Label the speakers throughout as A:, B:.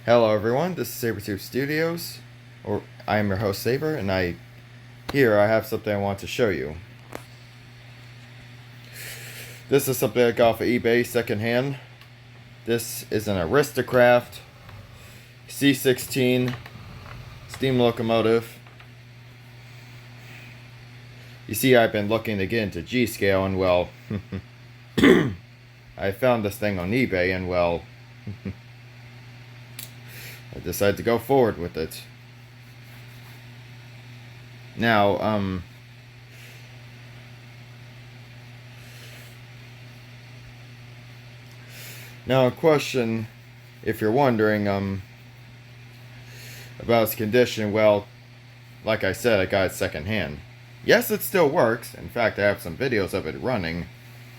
A: Hello everyone, this is Saber Studios, or I am your host Saber, and I have something I want to show you. This is something I got off of eBay secondhand. This is an Aristocraft C16 steam locomotive. You see, I've been looking to get into G-scale, and well, I found this thing on eBay, and well, I decided to go forward with it. Now, a question, if you're wondering, about its condition, well, like I said, I got it secondhand. Yes, it still works. In fact, I have some videos of it running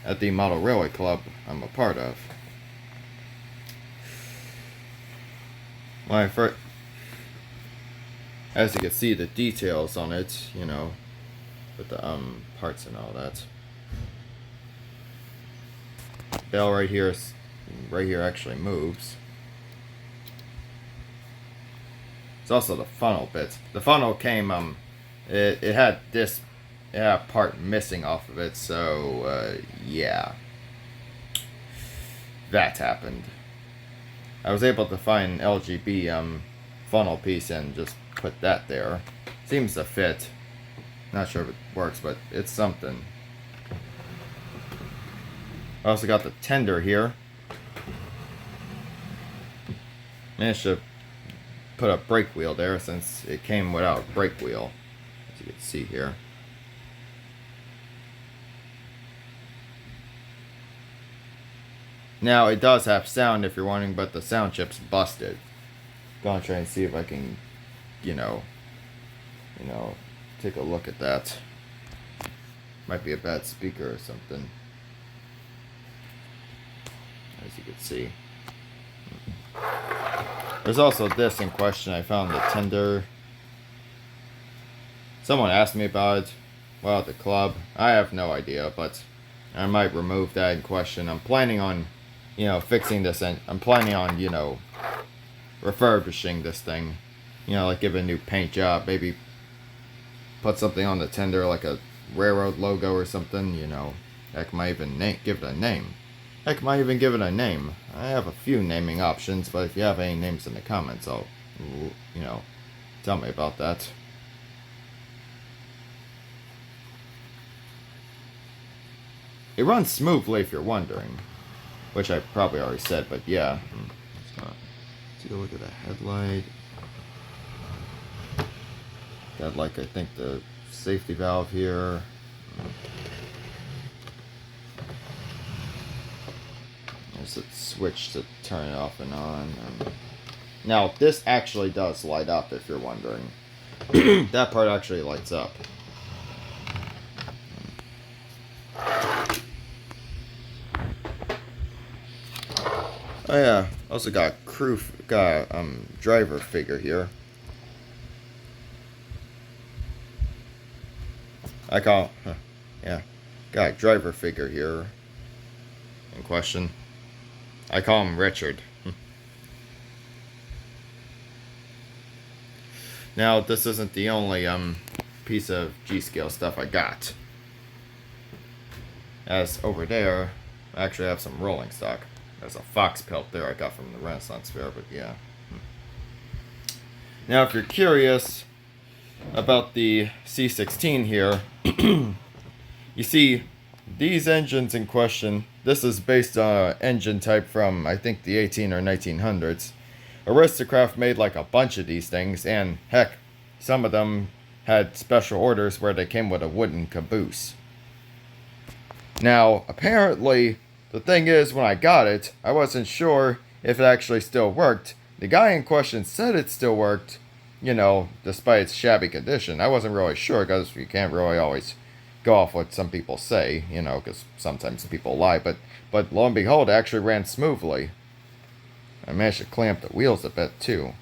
A: at the Model Railway Club I'm a part of. As you can see, the details on it, you know, with the parts and all that. Bell right here actually moves. It's also the funnel bits. The funnel came it had a part missing off of it, so yeah, that happened. I was able to find an LGB funnel piece and just put that there. Seems to fit. Not sure if it works, but it's something. I also got the tender here. Managed to put a brake wheel there since it came without a brake wheel, as you can see here. Now, it does have sound if you're wondering, but the sound chip's busted. Gonna try and see if I can, you know, take a look at that. Might be a bad speaker or something, as you can see. There's also this in question. I found the tender. Someone asked me about it while at the club. I have no idea, but I might remove that in question. I'm planning on, fixing this, and I'm planning on, refurbishing this thing. Like give it a new paint job, maybe put something on the tender like a railroad logo or something, Heck, might even give it a name. Heck, might even give it a name. I have a few naming options, but if you have any names in the comments, I'll, tell me about that. It runs smoothly if you're wondering, which I probably already said, but yeah. Take a look at the headlight. Got I think the safety valve here. There's a switch to turn it off and on. Now, this actually does light up if you're wondering. That part actually lights up. Oh yeah, also got driver figure here. Got a driver figure here in question. I call him Richard. Now, this isn't the only piece of G-scale stuff I got. As over there, I actually have some rolling stock. There's a fox pelt there I got from the Renaissance Fair, but yeah. Now, if you're curious about the C16 here, you see, these engines in question, this is based on an engine type from, I think, the 18 or 1900s. Aristocraft made like a bunch of these things, and heck, some of them had special orders where they came with a wooden caboose. Now, apparently, the thing is, when I got it, I wasn't sure if it actually still worked. The guy in question said it still worked, despite its shabby condition. I wasn't really sure, because you can't really always go off what some people say, because sometimes people lie, but lo and behold, it actually ran smoothly. I managed to clean up the wheels a bit, too.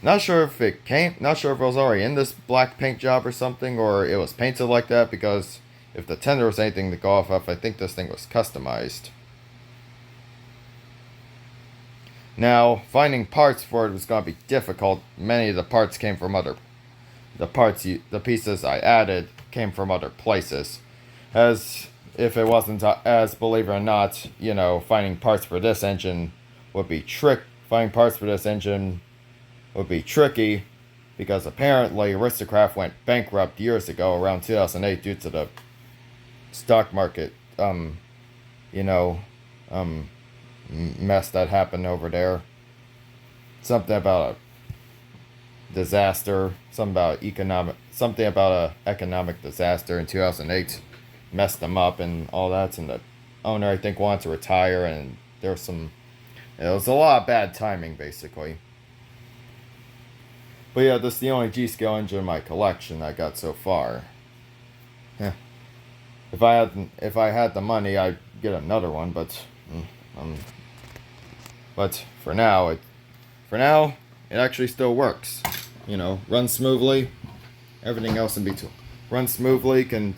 A: Not sure if it was already in this black paint job or something, or it was painted like that, because if the tender was anything to go off of, I think this thing was customized. Now, finding parts for it was going to be difficult. Many of the parts came from the pieces I added came from other places. As if it wasn't as, believe it or not, finding parts for this engine would be finding parts for this engine would be tricky because apparently Aristocraft went bankrupt years ago, around 2008, due to the stock market, you know, mess that happened over there. Something about a disaster, something about a economic disaster in 2008 messed them up and all that, and the owner, I think, wanted to retire, and it was a lot of bad timing, basically. But yeah, this is the only G-scale engine in my collection I got so far. Heh. If I had the money, I'd get another one, but for now, it actually still works. Runs smoothly. Everything else in between runs smoothly. Can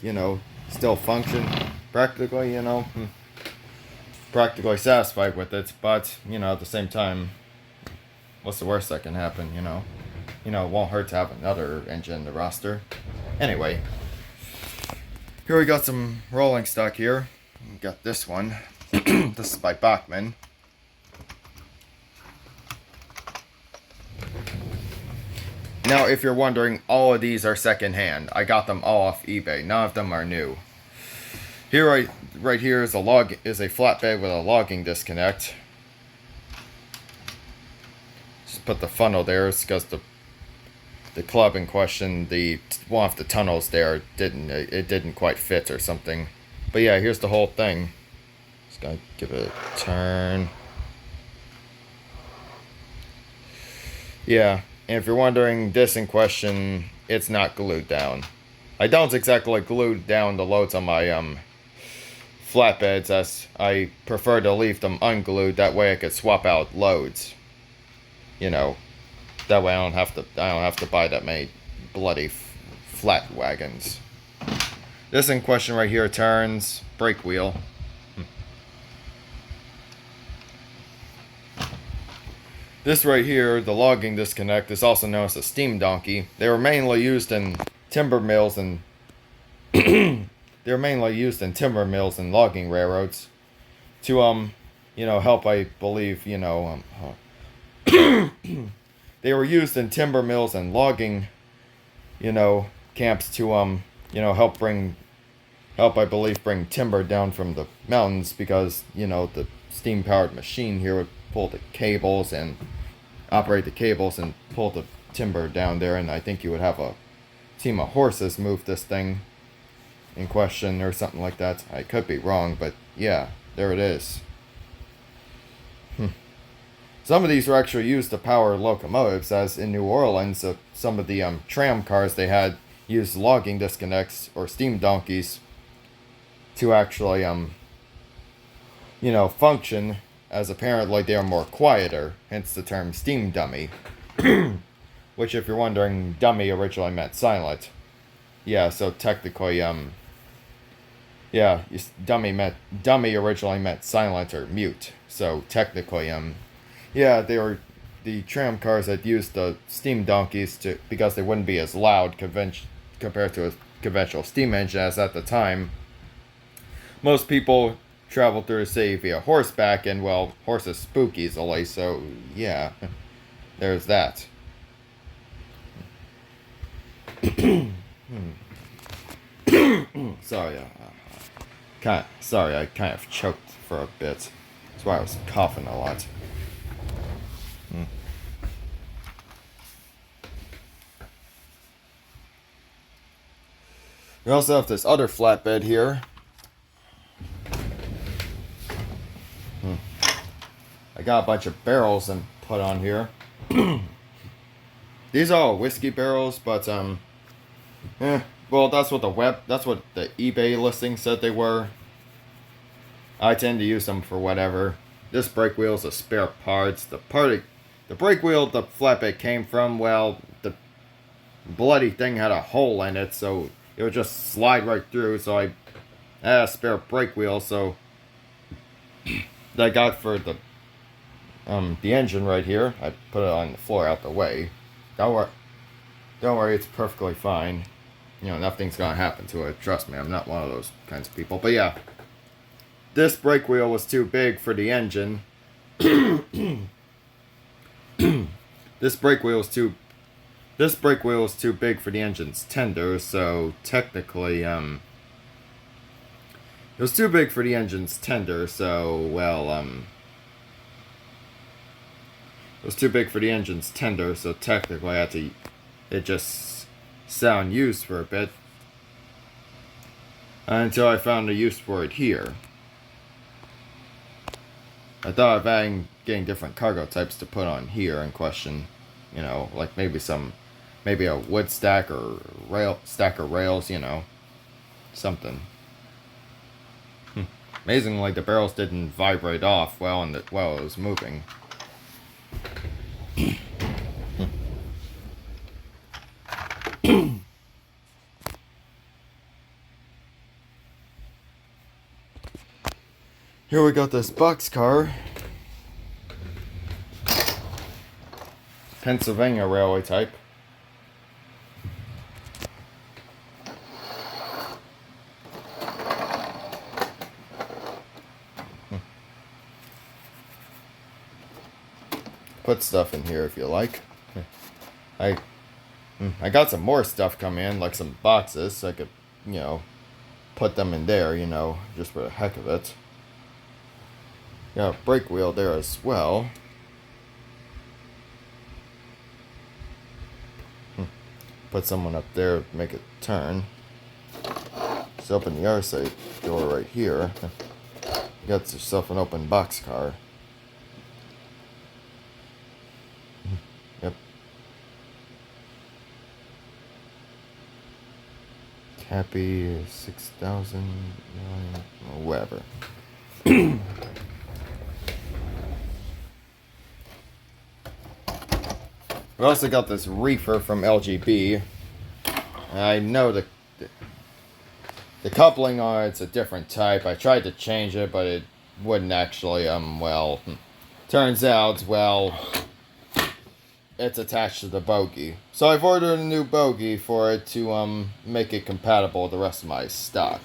A: still function practically. Practically satisfied with it, but at the same time, what's the worst that can happen? It won't hurt to have another engine in the roster. Anyway, here we got some rolling stock here. We got this one. This is by Bachman. Now, if you're wondering, all of these are secondhand. I got them all off eBay. None of them are new. Here, right here is a flatbed with a logging disconnect. Just put the funnel there. It's because the club in question, one of the tunnels there didn't quite fit or something. But yeah, here's the whole thing. Just gonna give it a turn. Yeah, and if you're wondering, this in question, it's not glued down. I don't exactly glue down the loads on my flatbeds, as I prefer to leave them unglued. That way I could swap out loads. That way I don't have to buy that many bloody flat wagons. This in question right here turns brake wheel. This right here, the logging disconnect, is also known as a steam donkey. They were mainly used in timber mills and logging railroads to help, I believe, they were used in timber mills and logging, camps to help, I believe, bring timber down from the mountains, because the steam powered machine here would pull the cables and operate the cables and pull the timber down there, and I think you would have a team of horses move this thing in question or something like that. I could be wrong, but yeah, there it is. Some of these were actually used to power locomotives, as in New Orleans, some of the tram cars they had used logging disconnects or steam donkeys to actually function, as apparently they are more quieter, hence the term steam dummy. Which, if you're wondering, dummy originally meant silent. Yeah, so technically, dummy originally meant silent or mute. So technically, they were the tram cars that used the steam donkeys because they wouldn't be as loud compared to a conventional steam engine, as at the time most people traveled through the city via horseback, and well, horses spook easily, so yeah, there's that. Sorry, I kind of choked for a bit. That's why I was coughing a lot. We also have this other flatbed here. I got a bunch of barrels and put on here. These are all whiskey barrels, but well, that's what the eBay listing said they were. I tend to use them for whatever. This brake wheel is a spare parts. The brake wheel the flatbed came from, well, the bloody thing had a hole in it, so it would just slide right through. So I had a spare brake wheel, so that I got for the the engine right here. I put it on the floor out the way. Don't worry, it's perfectly fine. You know, nothing's gonna happen to it. Trust me, I'm not one of those kinds of people. But yeah, this brake wheel was too big for the engine. This brake wheel is too big for the engine's tender, so technically, it was too big for the engine's tender, so, well, it was too big for the engine's tender, so technically I had to, it just sound used for a bit, until I found a use for it here. I thought of getting different cargo types to put on here in question, you know, like maybe a wood stack or stack of rails, you know, something. Amazingly, the barrels didn't vibrate off while it was moving. Here we got this boxcar. Pennsylvania Railway type. Put stuff in here if you like. I got some more stuff come in, like some boxes, so I could, you know, put them in there, you know, just for the heck of it. Got a brake wheel there as well. Put someone up there, make it turn. Just open the other side door right here. You got yourself an open boxcar. Yep. Cappy 6,000, whatever. We also got this reefer from LGB. I know the coupling on it's a different type. I tried to change it, but it wouldn't actually, well, turns out, well, it's attached to the bogey. So I've ordered a new bogey for it to, make it compatible with the rest of my stock.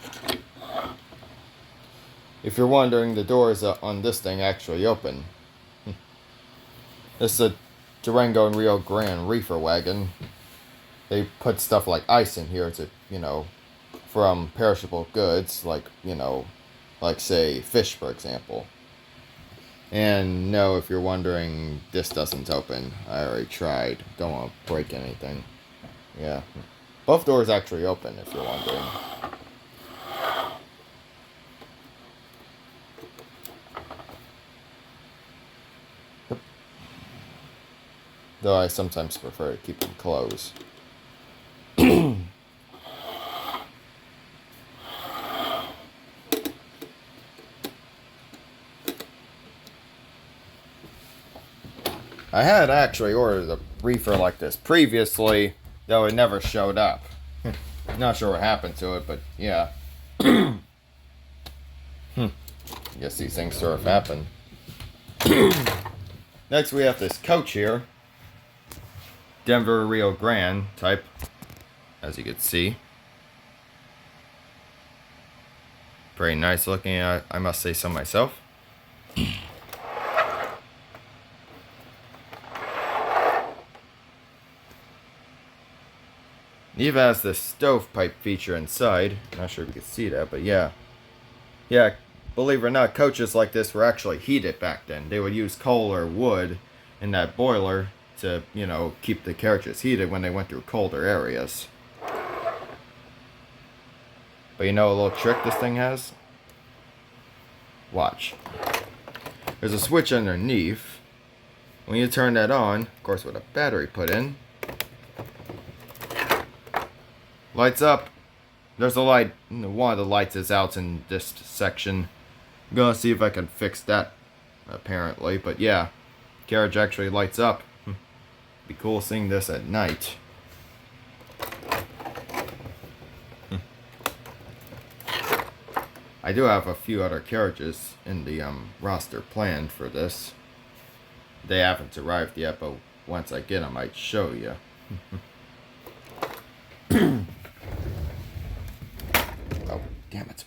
A: If you're wondering, the doors on this thing actually open. This is a Durango and Rio Grande reefer wagon. They put stuff like ice in here to, you know, from perishable goods, like, you know, like say fish, for example. And no, if you're wondering, this doesn't open. I already tried. Don't want to break anything. Yeah. Both doors actually open, if you're wondering. Though I sometimes prefer to keep them closed. I had actually ordered a reefer like this previously, though it never showed up. Not sure what happened to it, but yeah. Guess these things sort of happen. Next we have this coach here. Denver Rio Grande type, as you can see. Pretty nice looking, I must say so myself. It even has this stovepipe feature inside. Not sure if you can see that, but yeah. Yeah, believe it or not, coaches like this were actually heated back then. They would use coal or wood in that boiler to, you know, keep the carriages heated when they went through colder areas. But you know a little trick this thing has? Watch. There's a switch underneath. When you turn that on, of course with a battery put in, lights up. There's a light, one of the lights is out in this section. I'm gonna see if I can fix that, apparently, but yeah, carriage actually lights up. Be cool seeing this at night. I do have a few other carriages in the roster planned for this. They haven't arrived yet, but once I get them, I might show you. Oh, damn it.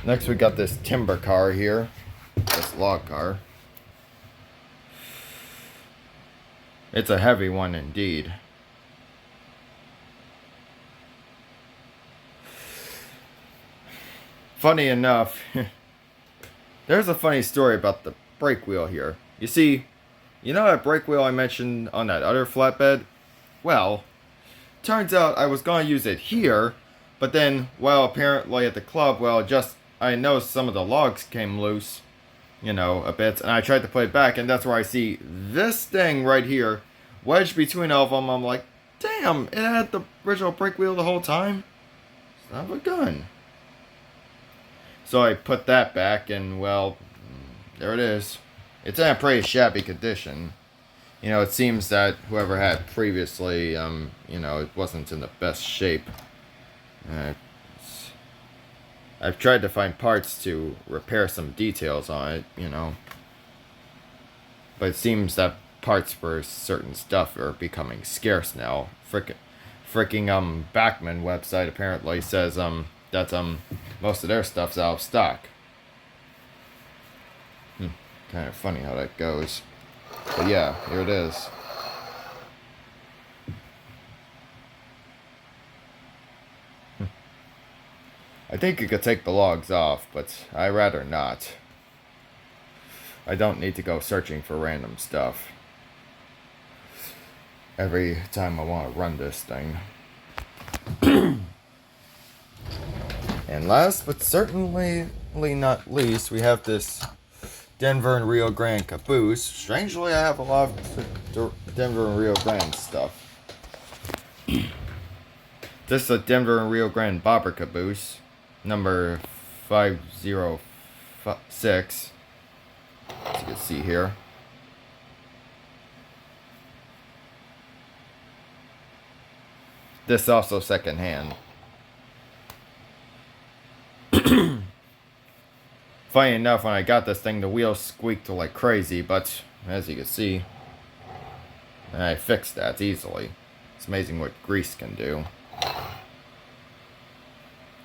A: Next we got this timber car here. This log car. It's a heavy one indeed. Funny enough, there's a funny story about the brake wheel here. You see, you know that brake wheel I mentioned on that other flatbed? Well, turns out I was going to use it here, but then, well, apparently at the club, well, I noticed some of the logs came loose, you know, a bit, and I tried to put it back, and that's where I see this thing right here, wedged between all of them. I'm like, damn, it had the original brake wheel the whole time? Son of a gun. So I put that back, and, well, there it is. It's in a pretty shabby condition. You know, it seems that whoever had previously, you know, it wasn't in the best shape. I've tried to find parts to repair some details on it, you know. But it seems that parts for certain stuff are becoming scarce now. Fricking Bachman website apparently says, that, most of their stuff's out of stock. Kind of funny how that goes. But yeah, here it is. I think you could take the logs off, but I'd rather not. I don't need to go searching for random stuff every time I want to run this thing. And last but certainly not least, we have this Denver and Rio Grande caboose. Strangely, I have a lot of Denver and Rio Grande stuff. This is a Denver and Rio Grande bobber caboose, number 506, as you can see here. This also secondhand. Funny enough, when I got this thing, the wheels squeaked like crazy, but as you can see, I fixed that easily. It's amazing what grease can do.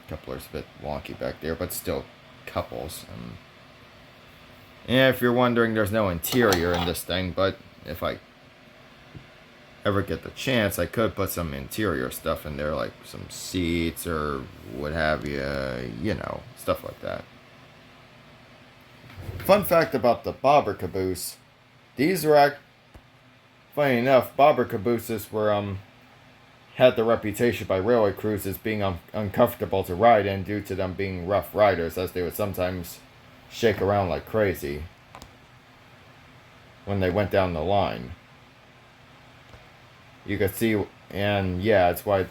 A: Coupler's a bit wonky back there, but still couples. And if you're wondering, there's no interior in this thing, but if I ever get the chance, I could put some interior stuff in there, like some seats or what have you, you know, stuff like that. Fun fact about the bobber caboose, these were funny enough, bobber cabooses were had the reputation by railway crews as being uncomfortable to ride in due to them being rough riders, as they would sometimes shake around like crazy when they went down the line. You could see, and yeah, it's why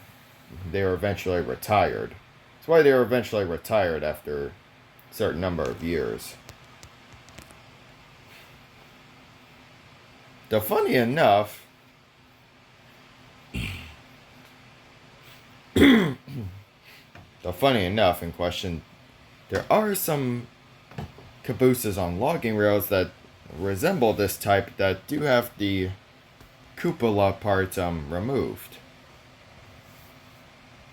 A: they were eventually retired. It's why they were eventually retired after a certain number of years. Though funny enough, in question, there are some cabooses on logging rails that resemble this type that do have the cupola part removed.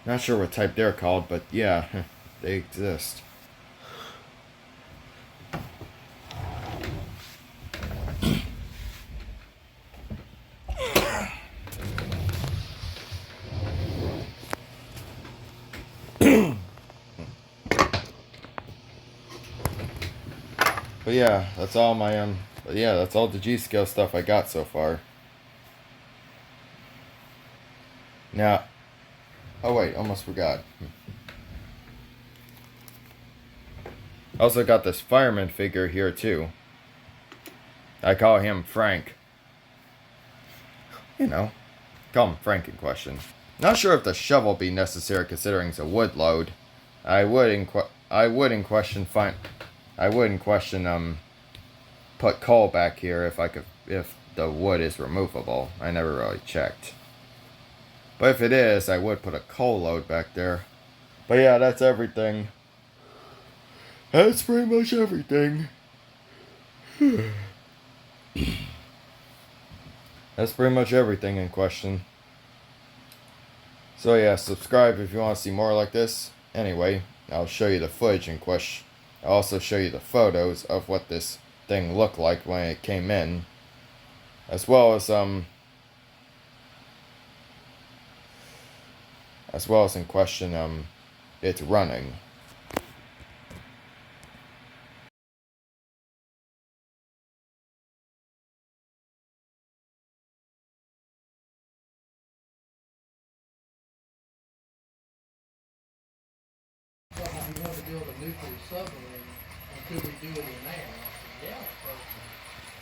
A: Not sure what type they're called, but yeah, they exist. But yeah, that's all my that's all the G-Scale stuff I got so far. Now, oh wait, almost forgot. Also got this fireman figure here too. I call him Frank. You know, call him Frank in question. Not sure if the shovel be necessary considering it's a wood load. I would in question put coal back here if the wood is removable. I never really checked. But if it is, I would put a coal load back there. But yeah, that's everything. That's pretty much everything. That's pretty much everything in question. So yeah, subscribe if you want to see more like this. Anyway, I'll show you the footage in question. I'll also show you the photos of what this thing looked like when it came in, as well as in question it's running.
B: But we want to build a nuclear submarine, and could we do it in there? And I said, yeah, but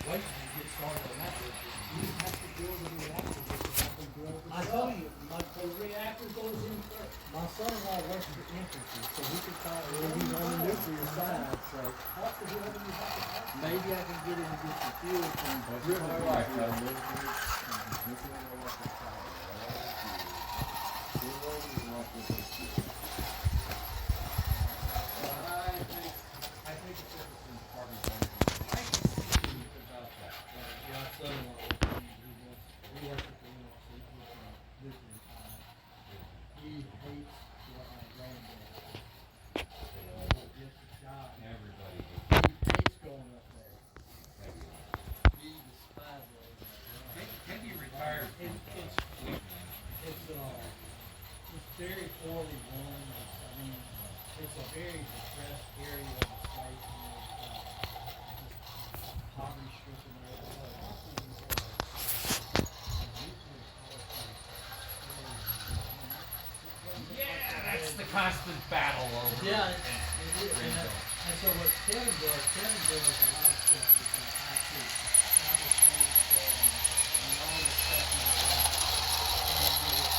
B: wait till you get started on that business. You have to build a reactor I tell you, like the reactor goes in first. My son-in-law works for infantry, so he could talk, he's on the nuclear side, so maybe I can get him to get some fuel from It's very poorly run. It's a very depressed area of the state. Just poverty stricken
C: Yeah, that's the constant battle over.
B: Yeah, it is. And so what Kevin does a lot of stuff with IT, cybersecurity, and all the stuff in the lab. And so what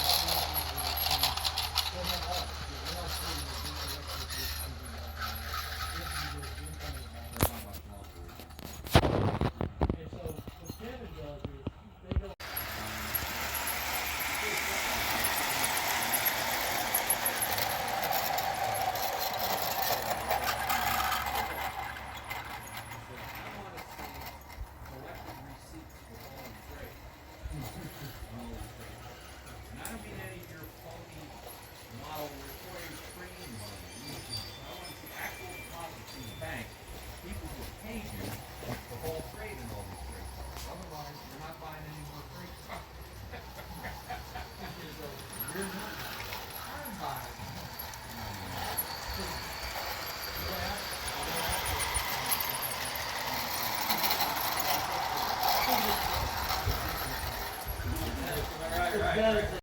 B: Kevin does is they go. Better